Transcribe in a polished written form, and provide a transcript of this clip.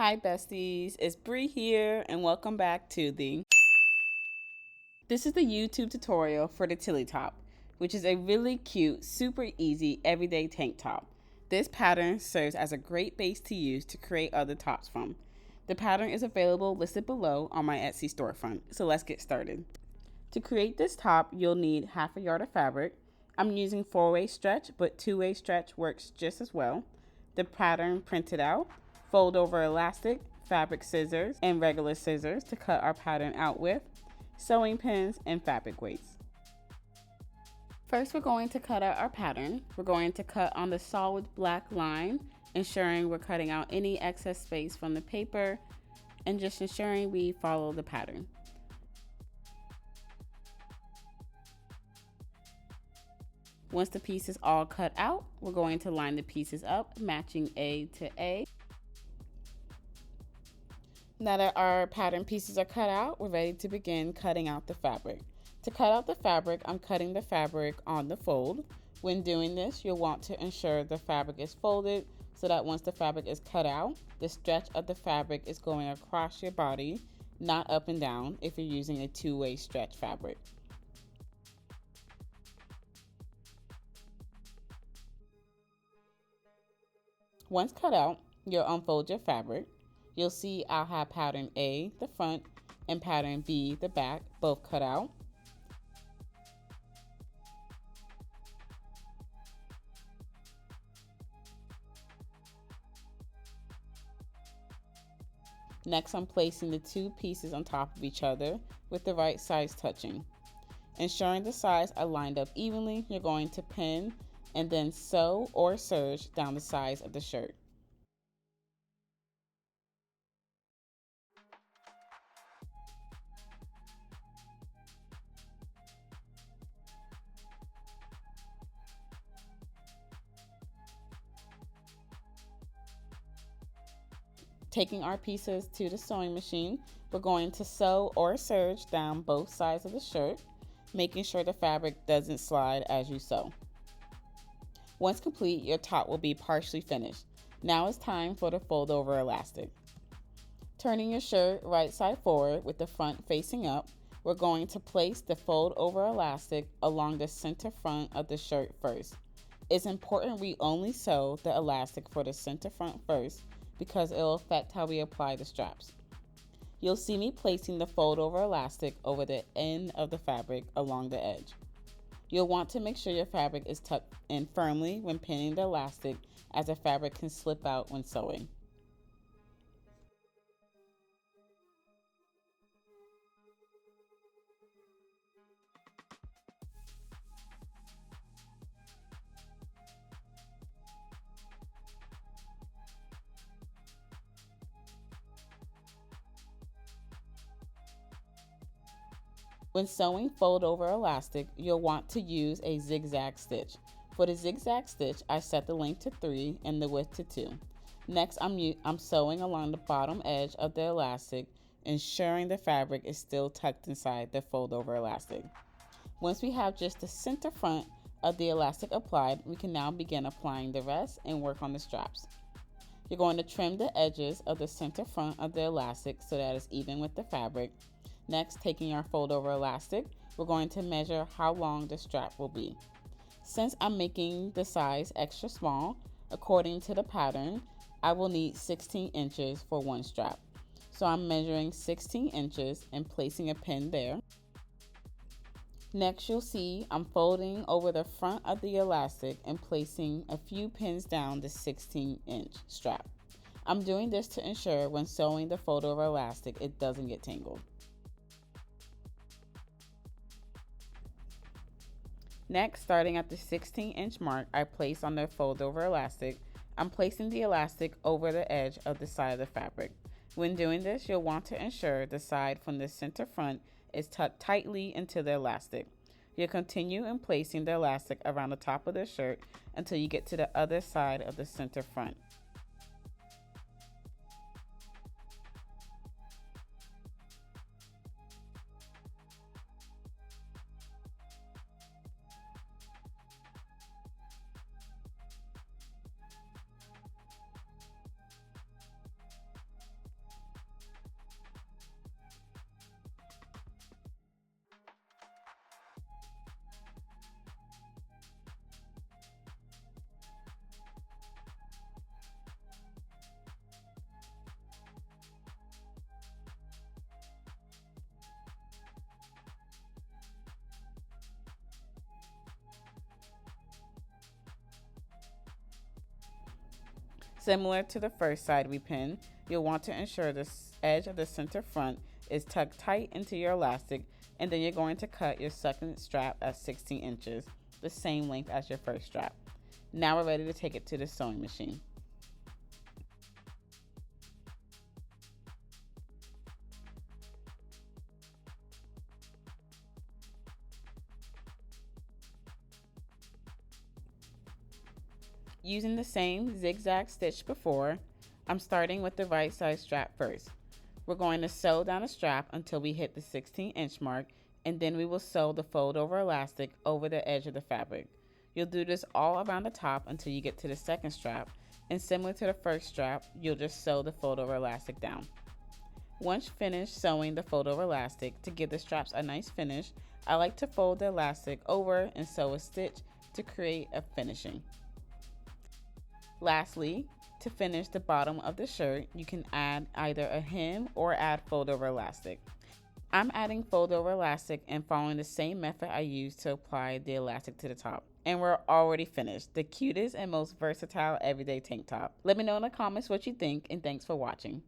Hi besties, it's Bree here and welcome back to This is the YouTube tutorial for the Tillie top, which is a really cute, super easy, everyday tank top. This pattern serves as a great base to use to create other tops from. The pattern is available listed below on my Etsy storefront, so let's get started. To create this top, you'll need half a yard of fabric. I'm using 4-way stretch, but 2-way stretch works just as well. The pattern printed out, fold over elastic, fabric scissors, and regular scissors to cut our pattern out with, sewing pins, and fabric weights. First, we're going to cut out our pattern. We're going to cut on the solid black line, ensuring we're cutting out any excess space from the paper and just ensuring we follow the pattern. Once the piece is all cut out, we're going to line the pieces up, matching A to A. Now that our pattern pieces are cut out, we're ready to begin cutting out the fabric. To cut out the fabric, I'm cutting the fabric on the fold. When doing this, you'll want to ensure the fabric is folded so that once the fabric is cut out, the stretch of the fabric is going across your body, not up and down if you're using a 2-way stretch fabric. Once cut out, you'll unfold your fabric. You'll see I'll have pattern A, the front, and pattern B, the back, both cut out. Next, I'm placing the two pieces on top of each other with the right sides touching. Ensuring the sides are lined up evenly, you're going to pin and then sew or serge down the sides of the shirt. Taking our pieces to the sewing machine, we're going to sew or serge down both sides of the shirt, making sure the fabric doesn't slide as you sew. Once complete, your top will be partially finished. Now it's time for the fold over elastic. Turning your shirt right side forward with the front facing up, we're going to place the fold over elastic along the center front of the shirt first. It's important we only sew the elastic for the center front first because it'll affect how we apply the straps. You'll see me placing the fold over elastic over the end of the fabric along the edge. You'll want to make sure your fabric is tucked in firmly when pinning the elastic, as the fabric can slip out when sewing. When sewing fold over elastic, you'll want to use a zigzag stitch. For the zigzag stitch, I set the length to 3 and the width to 2. Next, I'm sewing along the bottom edge of the elastic, ensuring the fabric is still tucked inside the fold over elastic. Once we have just the center front of the elastic applied, we can now begin applying the rest and work on the straps. You're going to trim the edges of the center front of the elastic so that it's even with the fabric. Next, taking our fold over elastic, we're going to measure how long the strap will be. Since I'm making the size extra small, according to the pattern, I will need 16 inches for one strap. So I'm measuring 16 inches and placing a pin there. Next, you'll see I'm folding over the front of the elastic and placing a few pins down the 16-inch strap. I'm doing this to ensure when sewing the fold over elastic, it doesn't get tangled. Next, starting at the 16-inch mark I place on the fold over elastic, I'm placing the elastic over the edge of the side of the fabric. When doing this, you'll want to ensure the side from the center front is tucked tightly into the elastic. You'll continue in placing the elastic around the top of the shirt until you get to the other side of the center front. Similar to the first side we pinned, you'll want to ensure the edge of the center front is tucked tight into your elastic, and then you're going to cut your second strap at 16 inches, the same length as your first strap. Now we're ready to take it to the sewing machine. Using the same zigzag stitch before, I'm starting with the right side strap first. We're going to sew down the strap until we hit the 16-inch mark, and then we will sew the fold over elastic over the edge of the fabric. You'll do this all around the top until you get to the second strap, and similar to the first strap, you'll just sew the fold over elastic down. Once finished sewing the fold over elastic, to give the straps a nice finish, I like to fold the elastic over and sew a stitch to create a finishing. Lastly, to finish the bottom of the shirt, you can add either a hem or add fold over elastic. I'm adding fold over elastic and following the same method I used to apply the elastic to the top. And we're already finished, the cutest and most versatile everyday tank top. Let me know in the comments what you think, and thanks for watching.